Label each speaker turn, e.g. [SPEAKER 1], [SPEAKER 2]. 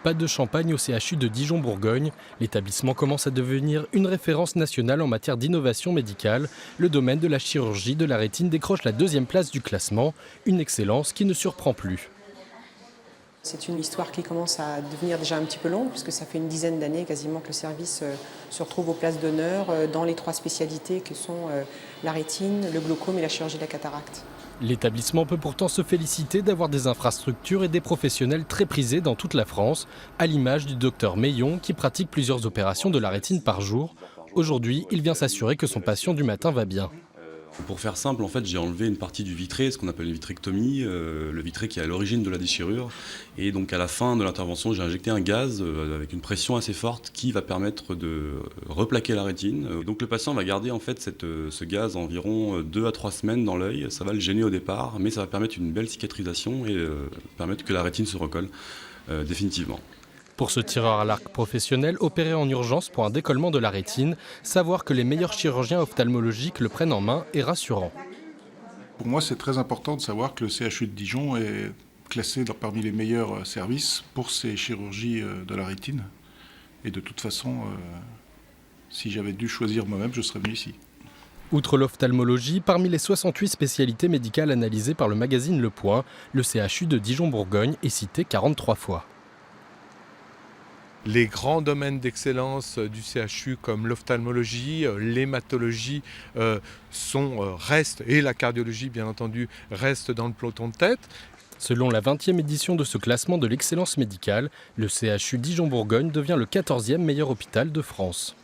[SPEAKER 1] Pas de champagne au CHU de Dijon-Bourgogne. L'établissement commence à devenir une référence nationale en matière d'innovation médicale. Le domaine de la chirurgie de la rétine décroche la deuxième place du classement, une excellence qui ne surprend plus.
[SPEAKER 2] C'est une histoire qui commence à devenir déjà un petit peu longue, puisque ça fait une dizaine d'années quasiment que le service se retrouve aux places d'honneur dans les trois spécialités que sont la rétine, le glaucome et la chirurgie de la cataracte.
[SPEAKER 1] L'établissement peut pourtant se féliciter d'avoir des infrastructures et des professionnels très prisés dans toute la France, à l'image du docteur Meillon qui pratique plusieurs opérations de la rétine par jour. Aujourd'hui, il vient s'assurer que son patient du matin va bien.
[SPEAKER 3] Pour faire simple, en fait, j'ai enlevé une partie du vitré, ce qu'on appelle une vitrectomie, le vitré qui est à l'origine de la déchirure. Et donc à la fin de l'intervention, j'ai injecté un gaz avec une pression assez forte qui va permettre de replaquer la rétine. Donc le patient va garder en fait ce gaz environ 2 à 3 semaines dans l'œil. Ça va le gêner au départ, mais ça va permettre une belle cicatrisation et permettre que la rétine se recolle définitivement.
[SPEAKER 1] Pour ce tireur à l'arc professionnel opéré en urgence pour un décollement de la rétine, savoir que les meilleurs chirurgiens ophtalmologiques le prennent en main est rassurant.
[SPEAKER 4] Pour moi, c'est très important de savoir que le CHU de Dijon est classé parmi les meilleurs services pour ces chirurgies de la rétine. Et de toute façon, si j'avais dû choisir moi-même, je serais venu ici.
[SPEAKER 1] Outre l'ophtalmologie, parmi les 68 spécialités médicales analysées par le magazine Le Point, le CHU de Dijon-Bourgogne est cité 43 fois.
[SPEAKER 5] Les grands domaines d'excellence du CHU comme l'ophtalmologie, l'hématologie restent, et la cardiologie bien entendu, restent dans le peloton de tête.
[SPEAKER 1] Selon la 20e édition de ce classement de l'excellence médicale, le CHU Dijon-Bourgogne devient le 14e meilleur hôpital de France.